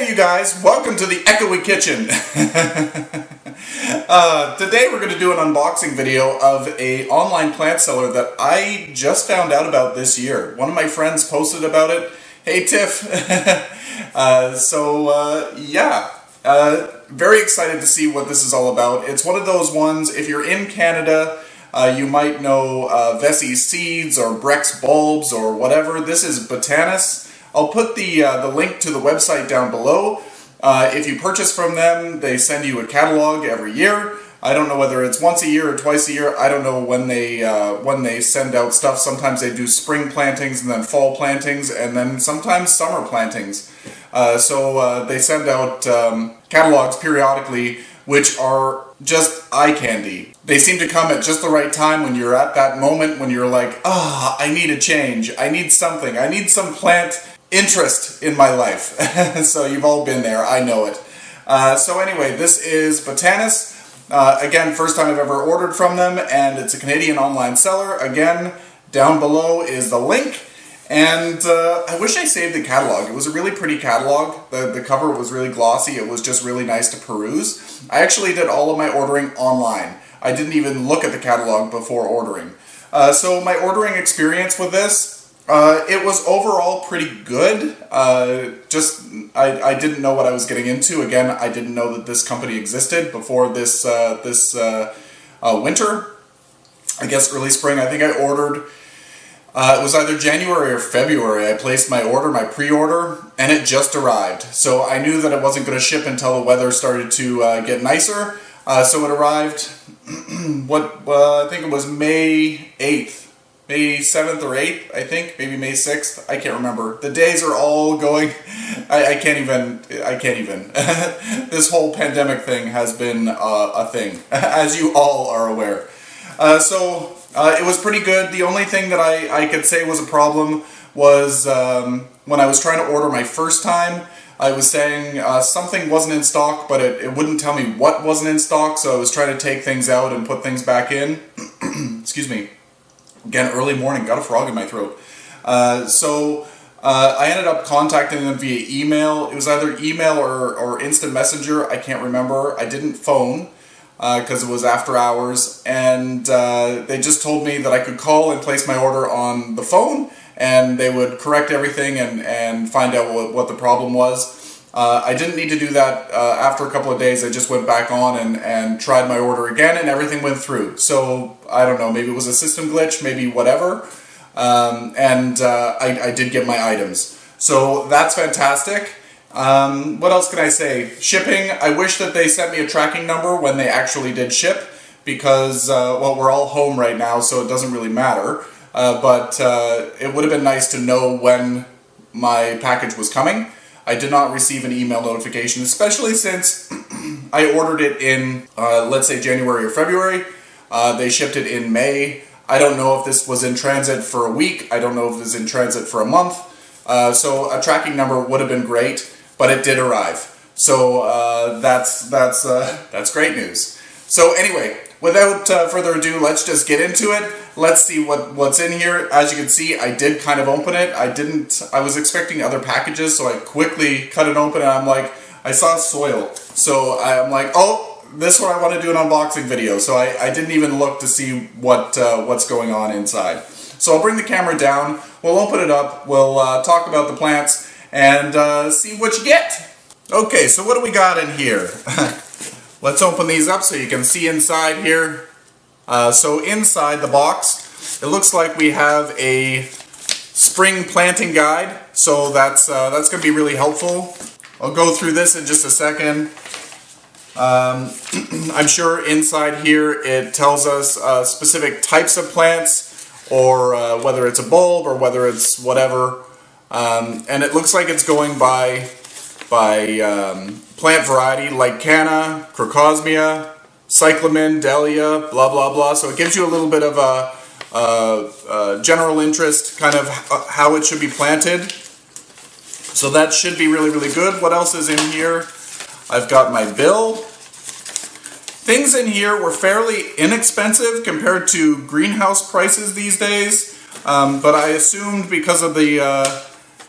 Hey you guys, welcome to the Echoey Kitchen. Today we're going to do an unboxing video of an online plant seller that I just found out about this year. One of my friends posted about it. Hey Tiff. Very excited to see what this is all about. It's one of those ones, if you're in Canada, you might know Vessie's Seeds or Breck's Bulbs or whatever. This is Botanus. I'll put the link to the website down below. If you purchase from them, they send you a catalog every year. I don't know whether it's once a year or twice a year. I don't know when they send out stuff. Sometimes they do spring plantings and then fall plantings and then sometimes summer plantings. So they send out catalogs periodically, which are just eye candy. They seem to come at just the right time when you're at that moment when you're like, I need a change. I need something. I need some plant interest in my life. So you've all been there, I know it. So anyway, this is Botanus. Again, first time I've ever ordered from them, and it's a Canadian online seller. Again, down below is the link. And I wish I saved the catalog. It was a really pretty catalog. The cover was really glossy. It was just really nice to peruse. I actually did all of my ordering online. I didn't even look at the catalog before ordering. So my ordering experience with this, it was overall pretty good. I didn't know what I was getting into. Again, I didn't know that this company existed before this winter. I guess early spring. I think I ordered, it was either January or February. I placed my order, my pre-order, and it just arrived. So I knew that it wasn't going to ship until the weather started to get nicer. So it arrived, I think it was May 8th. May 7th or 8th, I think, maybe May 6th, I can't remember. The days are all going, I can't even. This whole pandemic thing has been a thing, as you all are aware. So it was pretty good. The only thing that I could say was a problem was when I was trying to order my first time, I was saying something wasn't in stock, but it wouldn't tell me what wasn't in stock, so I was trying to take things out and put things back in. Excuse me. Again, early morning, got a frog in my throat. I ended up contacting them via email. It was either email or instant messenger, I can't remember. I didn't phone because it was after hours, and they just told me that I could call and place my order on the phone, and they would correct everything and find out what the problem was. I didn't need to do that after a couple of days. I just went back on and tried my order again, and everything went through. So, I don't know, maybe it was a system glitch, maybe whatever. I did get my items. So, that's fantastic. What else can I say? Shipping, I wish that they sent me a tracking number when they actually did ship, because, well, we're all home right now, so it doesn't really matter. But it would have been nice to know when my package was coming. I did not receive an email notification, especially since I ordered it in, let's say, January or February. They shipped it in May. I don't know if this was in transit for a week. I don't know if it was in transit for a month. So a tracking number would have been great, but it did arrive. So that's great news. So anyway, without further ado, let's just get into it. Let's see what's in here. As you can see, I did kind of open it. I was expecting other packages, so I quickly cut it open, and I'm like, I saw soil. So I'm like, oh, this one I want to do an unboxing video. So I didn't even look to see what's going on inside. So I'll bring the camera down, we'll open it up, we'll talk about the plants, and see what you get. Okay, so what do we got in here? Let's open these up so you can see inside here. So inside the box, it looks like we have a spring planting guide. So that's going to be really helpful. I'll go through this in just a second. I'm sure inside here it tells us specific types of plants, or whether it's a bulb or whether it's whatever. And it looks like it's going by plant variety, like Canna, Crocosmia, Cyclamen, Dahlia, blah blah blah. So it gives you a little bit of a general interest, kind of how it should be planted. So that should be really, really good. What else is in here? I've got my bill. Things in here were fairly inexpensive compared to greenhouse prices these days, but I assumed because of the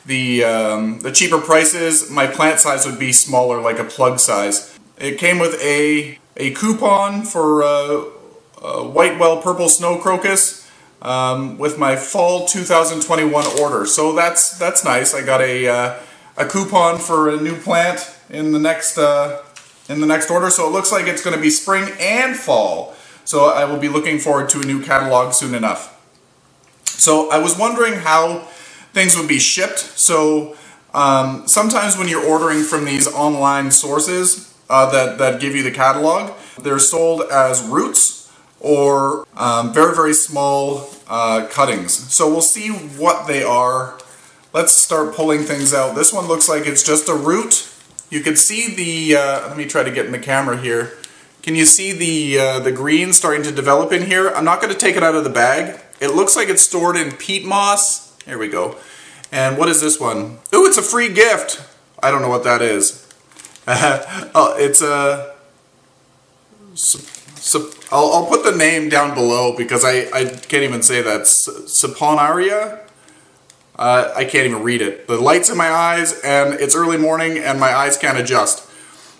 the cheaper prices, my plant size would be smaller, like a plug size. It came with a coupon for Whitewell Purple Snow Crocus with my fall 2021 order. So that's nice. I got a coupon for a new plant in the next order. So it looks like it's going to be spring and fall. So I will be looking forward to a new catalog soon enough. So I was wondering how things would be shipped. So sometimes when you're ordering from these online sources that give you the catalog, they're sold as roots or very, very small cuttings. So we'll see what they are. Let's start pulling things out. This one looks like it's just a root. You can see the, let me try to get in the camera here. Can you see the green starting to develop in here? I'm not going to take it out of the bag. It looks like it's stored in peat moss. There we go. And what is this one? Ooh, it's a free gift. I don't know what that is. Oh, it's a... I'll put the name down below because I can't even say that. Saponaria? I can't even read it. The light's in my eyes and it's early morning and my eyes can't adjust.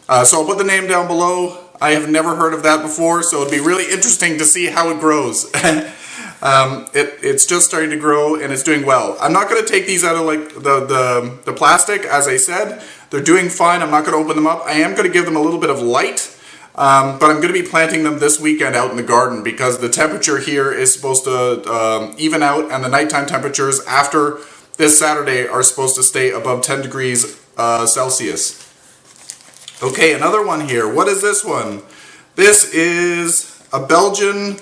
So I'll put the name down below. I have never heard of that before, so it'd be really interesting to see how it grows. It's just starting to grow and it's doing well. I'm not going to take these out of like the plastic, as I said. They're doing fine. I'm not going to open them up. I am going to give them a little bit of light, but I'm going to be planting them this weekend out in the garden because the temperature here is supposed to even out, and the nighttime temperatures after this Saturday are supposed to stay above 10 degrees Celsius. Okay, another one here. What is this one? This is a Belgian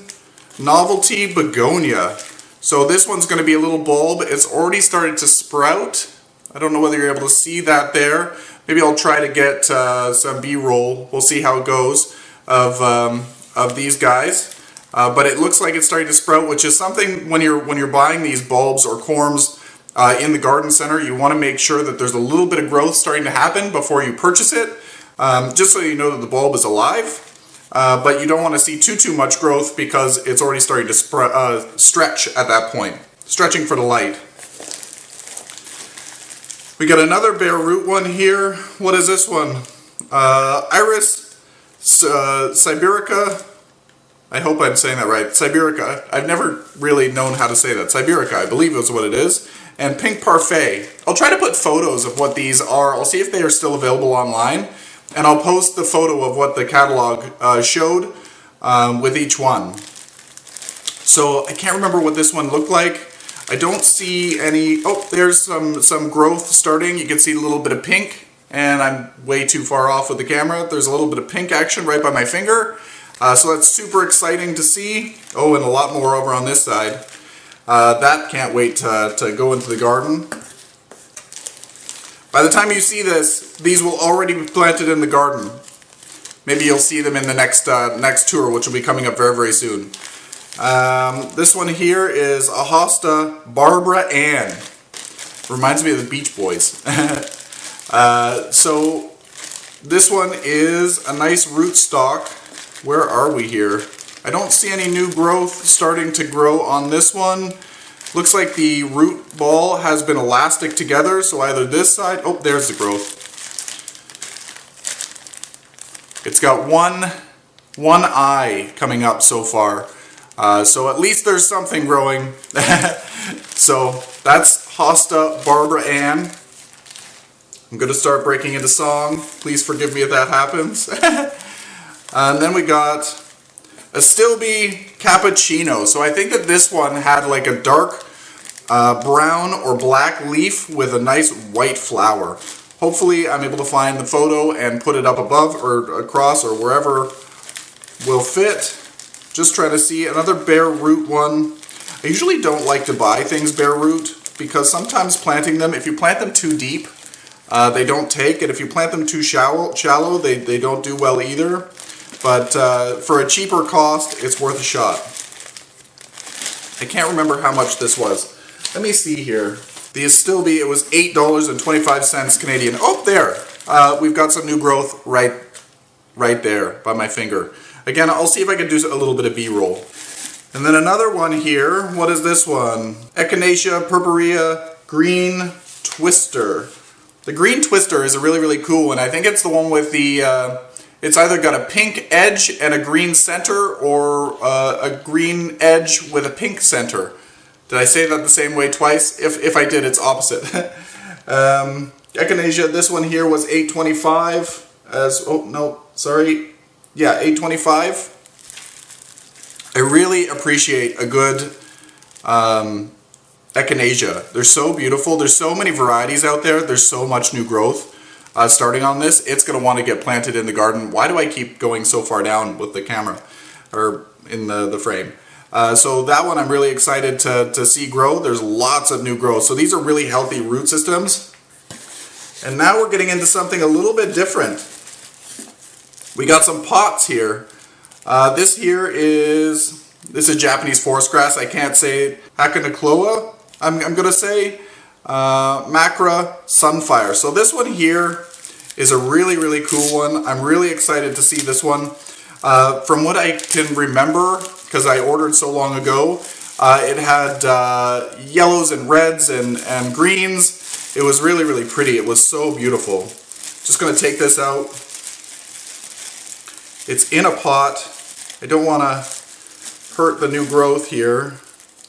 novelty begonia. So this one's going to be a little bulb. It's already started to sprout. I don't know whether you're able to see that there. Maybe I'll try to get some B-roll. We'll see how it goes of these guys. But it looks like it's starting to sprout, which is something when you're buying these bulbs or corms in the garden center, you want to make sure that there's a little bit of growth starting to happen before you purchase it. Just so you know that the bulb is alive. But you don't want to see too much growth because it's already starting to stretch at that point. Stretching for the light. We got another bare root one here. What is this one? Iris Siberica. I hope I'm saying that right. Siberica. I've never really known how to say that. Siberica, I believe is what it is. And Pink Parfait. I'll try to put photos of what these are. I'll see if they are still available online. And I'll post the photo of what the catalog showed with each one. So I can't remember what this one looked like. I don't see any... Oh, there's some growth starting. You can see a little bit of pink. And I'm way too far off with the camera. There's a little bit of pink action right by my finger. So that's super exciting to see. Oh, and a lot more over on this side. That can't wait to go into the garden. By the time you see this, these will already be planted in the garden. Maybe you'll see them in the next tour, which will be coming up very, very soon. This one here is a Hosta Barbara Ann. Reminds me of the Beach Boys. So this one is a nice rootstock. Where are we here? I don't see any new growth starting to grow on this one. Looks like the root ball has been elastic together, so either this side... Oh, there's the growth. It's got one eye coming up so far. So at least there's something growing. So that's Hosta Barbara Ann. I'm going to start breaking into song. Please forgive me if that happens. And then we got a Stilby Cappuccino. So I think that this one had like a dark brown or black leaf with a nice white flower. Hopefully I'm able to find the photo and put it up above or across or wherever will fit. Just trying to see another bare root one. I usually don't like to buy things bare root because sometimes planting them, if you plant them too deep, they don't take, and if you plant them too shallow, they don't do well either. But for a cheaper cost, it's worth a shot. I can't remember how much this was. Let me see here. The Stilby, it was $8.25 Canadian. Oh, there! We've got some new growth right there by my finger. Again, I'll see if I can do a little bit of B-roll. And then another one here. What is this one? Echinacea purpurea green twister. The green twister is a really, really cool one. I think it's the one with the, it's either got a pink edge and a green center, or a green edge with a pink center. Did I say that the same way twice? If I did, it's opposite. Echinacea, this one here was $8.25 as, oh no, sorry. Yeah, $8.25. I really appreciate a good Echinacea. They're so beautiful. There's so many varieties out there. There's so much new growth. Starting on this, it's going to want to get planted in the garden. Why do I keep going so far down with the camera, or in the frame? So that one I'm really excited to see grow. There's lots of new growth. So these are really healthy root systems. And now we're getting into something a little bit different. We got some pots here. This is Japanese forest grass. I can't say Hakanakloa. I'm going to say Macra Sunfire. So this one here is a really, really cool one. I'm really excited to see this one. From what I can remember, because I ordered so long ago, it had yellows and reds and greens. It was really, really pretty. It was so beautiful. Just going to take this out. It's in a pot. I don't want to hurt the new growth here.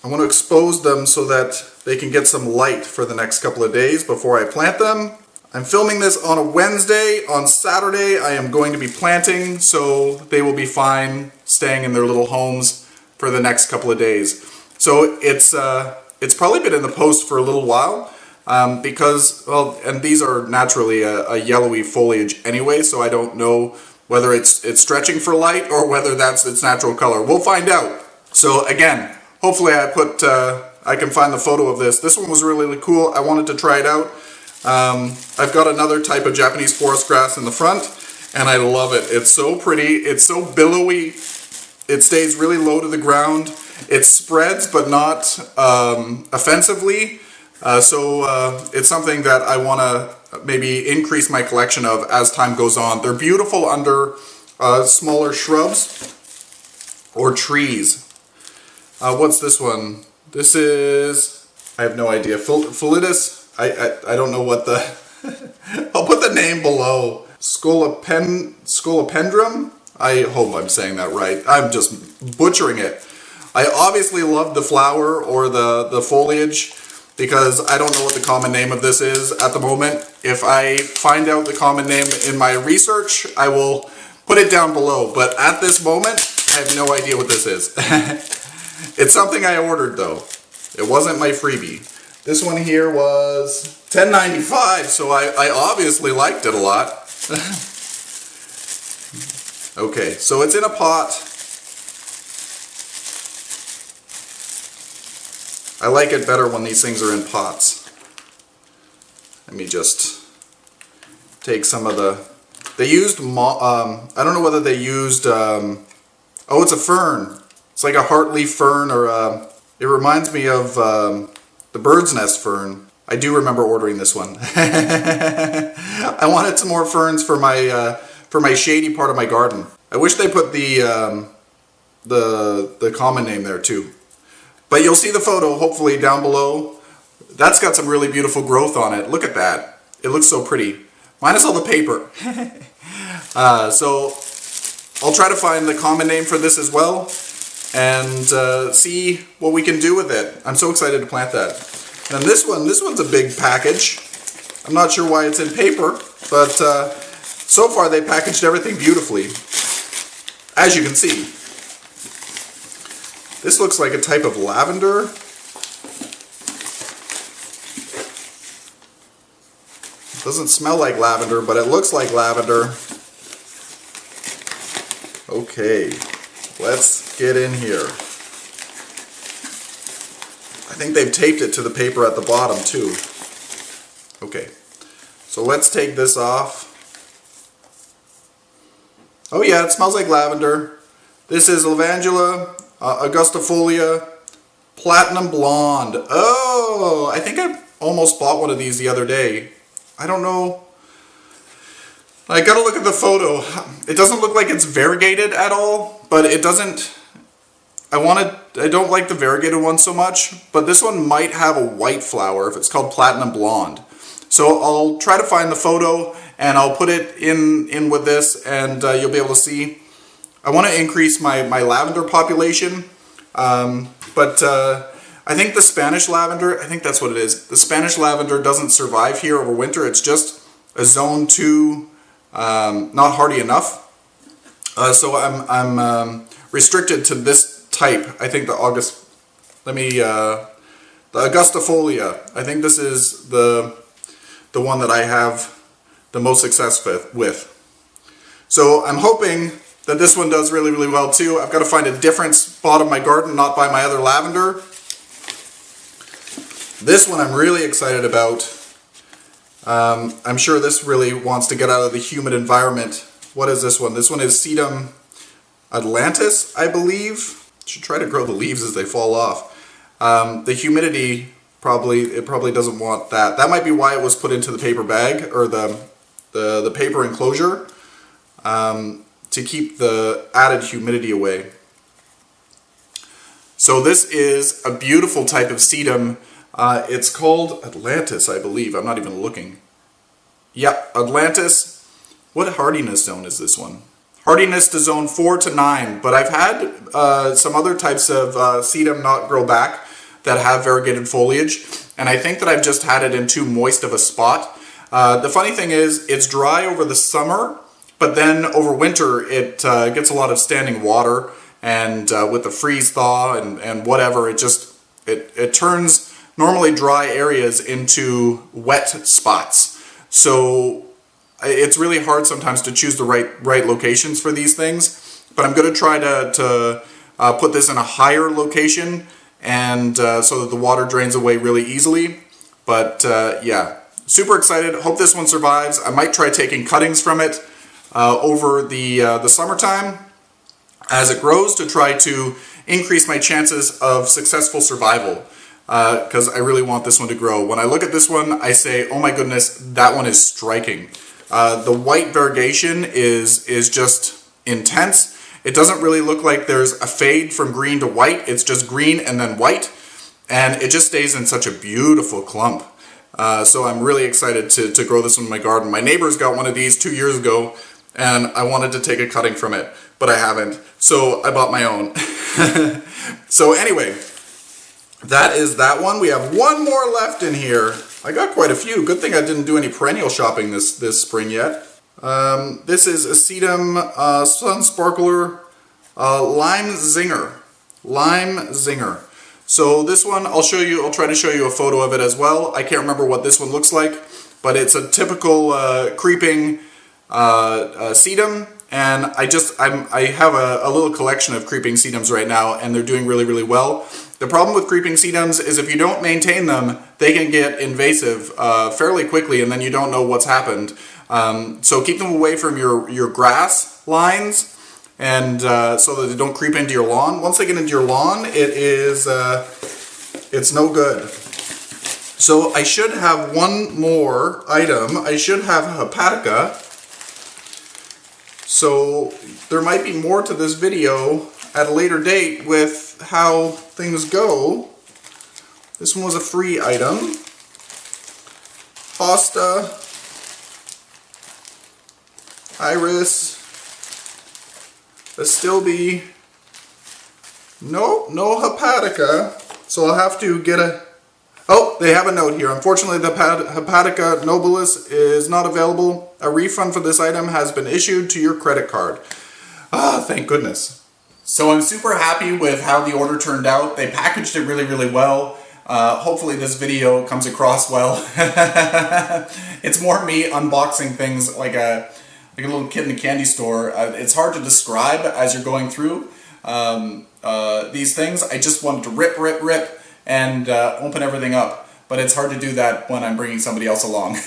I want to expose them so that they can get some light for the next couple of days before I plant them. I'm filming this on a Wednesday. On Saturday I am going to be planting, so they will be fine staying in their little homes for the next couple of days. So it's probably been in the post for a little while. Because, well, and these are naturally a yellowy foliage anyway, so I don't know whether it's stretching for light or whether that's its natural color. We'll find out. So again, hopefully I can find the photo of this. This one was really, really cool. I wanted to try it out. I've got another type of Japanese forest grass in the front, and I love it. It's so pretty. It's so billowy. It stays really low to the ground. It spreads, but not offensively. So it's something that I want to maybe increase my collection of as time goes on. They're beautiful under smaller shrubs or trees. What's this one? This is, I have no idea, Philitis. I don't know what the, I'll put the name below. Scolopendrum? I hope I'm saying that right. I'm just butchering it. I obviously love the flower or the foliage, because I don't know what the common name of this is at the moment. If I find out the common name in my research, I will put it down below. But at this moment, I have no idea what this is. It's something I ordered though. It wasn't my freebie. This one here was $10.95, so I obviously liked it a lot. Okay, so it's in a pot. I like it better when these things are in pots. Let me just take some of the... They used... I don't know whether they used... oh, it's a fern. It's like a heartleaf fern, or... it reminds me of the bird's nest fern. I do remember ordering this one. I wanted some more ferns for my shady part of my garden. I wish they put the common name there too. But you'll see the photo, hopefully, down below. That's got some really beautiful growth on it. Look at that. It looks so pretty. Minus all the paper. So I'll try to find the common name for this as well, and see what we can do with it. I'm so excited to plant that. And this one's a big package. I'm not sure why it's in paper, but so far they packaged everything beautifully. As you can see. This looks like a type of lavender. It doesn't smell like lavender, but it looks like lavender. Okay, let's get in here. I think they've taped it to the paper at the bottom too. Okay, so let's take this off. Oh yeah, it smells like lavender. This is Lavandula Augustifolia Platinum Blonde. Oh, I think I almost bought one of these the other day. I don't know. I gotta look at the photo. It doesn't look like it's variegated at all, but it doesn't... I don't like the variegated one so much, but this one might have a white flower if it's called Platinum Blonde. So I'll try to find the photo and I'll put it in with this, and you'll be able to see. I want to increase my lavender population, but I think the Spanish lavender, I think that's what it is. The Spanish lavender doesn't survive here over winter. It's just a zone 2, not hardy enough. So I'm restricted to this type. I think the Augustifolia. I think this is the one that I have the most success with. So I'm hoping that this one does really, really well too. I've got to find a different spot of my garden, not by my other lavender. This one I'm really excited about. I'm sure this really wants to get out of the humid environment. What is this one? This one is Sedum Atlantis, I believe. Should try to grow the leaves as they fall off. The humidity probably doesn't want that. That might be why it was put into the paper bag, or the paper enclosure, to keep the added humidity away. So this is a beautiful type of sedum. It's called Atlantis, I believe. I'm not even looking. Yep, Atlantis. What hardiness zone is this one? Hardiness to zone 4 to 9, but I've had some other types of sedum not grow back that have variegated foliage, and I think that I've just had it in too moist of a spot. The funny thing is, it's dry over the summer, but then over winter it gets a lot of standing water, and with the freeze thaw and whatever, it turns normally dry areas into wet spots. So it's really hard sometimes to choose the right locations for these things, but I'm going to try to put this in a higher location, and so that the water drains away really easily. But yeah, super excited. Hope this one survives. I might try taking cuttings from it over the summertime as it grows, to try to increase my chances of successful survival, because I really want this one to grow. When I look at this one, I say, oh my goodness, that one is striking. The white variegation is just intense. It doesn't really look like there's a fade from green to white. It's just green and then white, and it just stays in such a beautiful clump. So I'm really excited to grow this one in my garden. My neighbors got one of these 2 years ago, and I wanted to take a cutting from it, but I haven't. So I bought my own. So anyway, that is that one. We have one more left in here. I got quite a few. Good thing I didn't do any perennial shopping this spring yet. This is a sedum Sun Sparkler Lime Zinger. Lime Zinger. So this one, I'll try to show you a photo of it as well. I can't remember what this one looks like, but it's a typical creeping sedum, and I have a little collection of creeping sedums right now, and they're doing really, really well. The problem with creeping sedums is if you don't maintain them, they can get invasive fairly quickly, and then you don't know what's happened. So keep them away from your grass lines, and so that they don't creep into your lawn. Once they get into your lawn, it's no good. So I should have one more item. I should have hepatica. So there might be more to this video at a later date with how things go. This one was a free item. Hosta, Iris, Astilbe. No hepatica. So I'll have to get a... Oh, they have a note here. Unfortunately, the Hepatica nobilis is not available. A refund for this item has been issued to your credit card. Ah, thank goodness. So I'm super happy with how the order turned out. They packaged it really, really well. Hopefully this video comes across well. It's more me unboxing things like a little kid in a candy store. It's hard to describe as you're going through these things. I just wanted to rip, and open everything up. But it's hard to do that when I'm bringing somebody else along.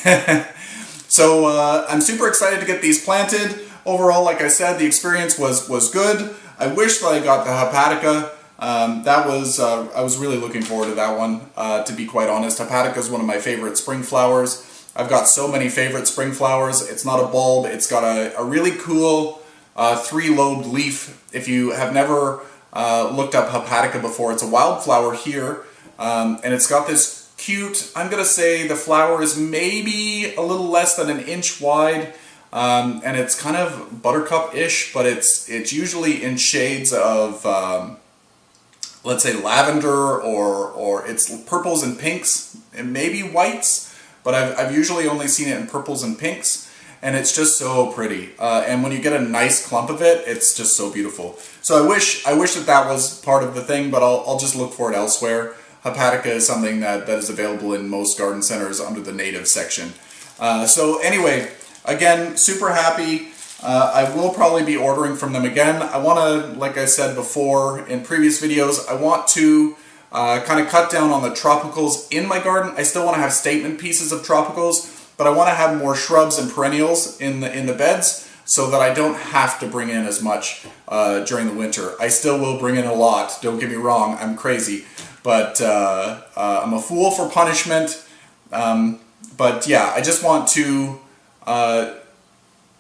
So I'm super excited to get these planted. Overall, like I said, the experience was good. I wish that I got the hepatica. I was really looking forward to that one, to be quite honest. Hepatica is one of my favorite spring flowers. I've got so many favorite spring flowers. It's not a bulb. It's got a really cool 3-lobed leaf. If you have never looked up hepatica before, it's a wildflower here, and it's got this cute. I'm gonna say the flower is maybe a little less than an inch wide, and it's kind of buttercup-ish, but it's usually in shades of, let's say, lavender, or it's purples and pinks, and maybe whites, but I've usually only seen it in purples and pinks. And it's just so pretty, and when you get a nice clump of it, it's just so beautiful. So I wish that was part of the thing, but I'll just look for it elsewhere. Hepatica is something that is available in most garden centers under the native section. So anyway, again, super happy. I will probably be ordering from them again. I want to, like I said before in previous videos, I want to kind of cut down on the tropicals in my garden. I still want to have statement pieces of tropicals, but I want to have more shrubs and perennials in the beds so that I don't have to bring in as much during the winter. I still will bring in a lot, don't get me wrong, I'm crazy, but I'm a fool for punishment. But yeah, I just want to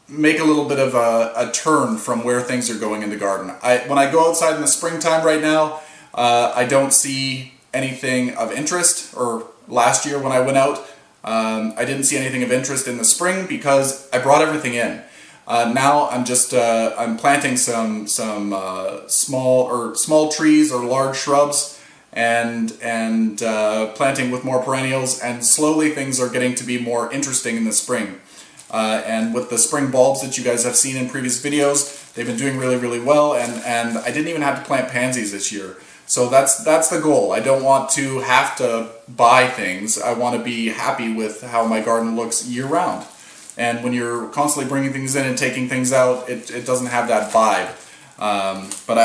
make a little bit of a turn from where things are going in the garden. When I go outside in the springtime right now, I don't see anything of interest, or last year when I went out, I didn't see anything of interest in the spring because I brought everything in. Now I'm just I'm planting some small trees or large shrubs, and planting with more perennials, and slowly things are getting to be more interesting in the spring. And with the spring bulbs that you guys have seen in previous videos, they've been doing really, really well, and I didn't even have to plant pansies this year. So that's the goal. I don't want to have to buy things. I want to be happy with how my garden looks year-round. And when you're constantly bringing things in and taking things out, it doesn't have that vibe. But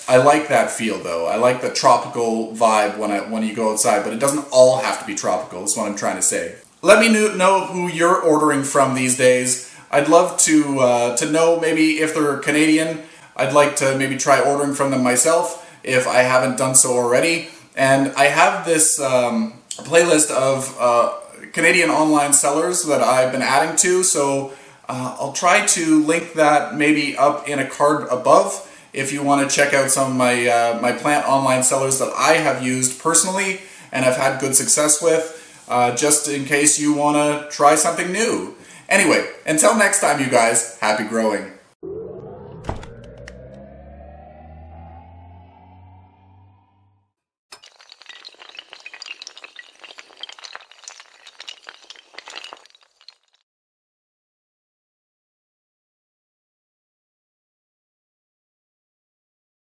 I like that feel, though. I like the tropical vibe when you go outside, but it doesn't all have to be tropical, is what I'm trying to say. Let me know who you're ordering from these days. I'd love to know maybe if they're Canadian. I'd like to maybe try ordering from them myself if I haven't done so already. And I have this playlist of Canadian online sellers that I've been adding to, so I'll try to link that maybe up in a card above if you want to check out some of my plant online sellers that I have used personally and have had good success with, just in case you want to try something new. Anyway, until next time, you guys, happy growing.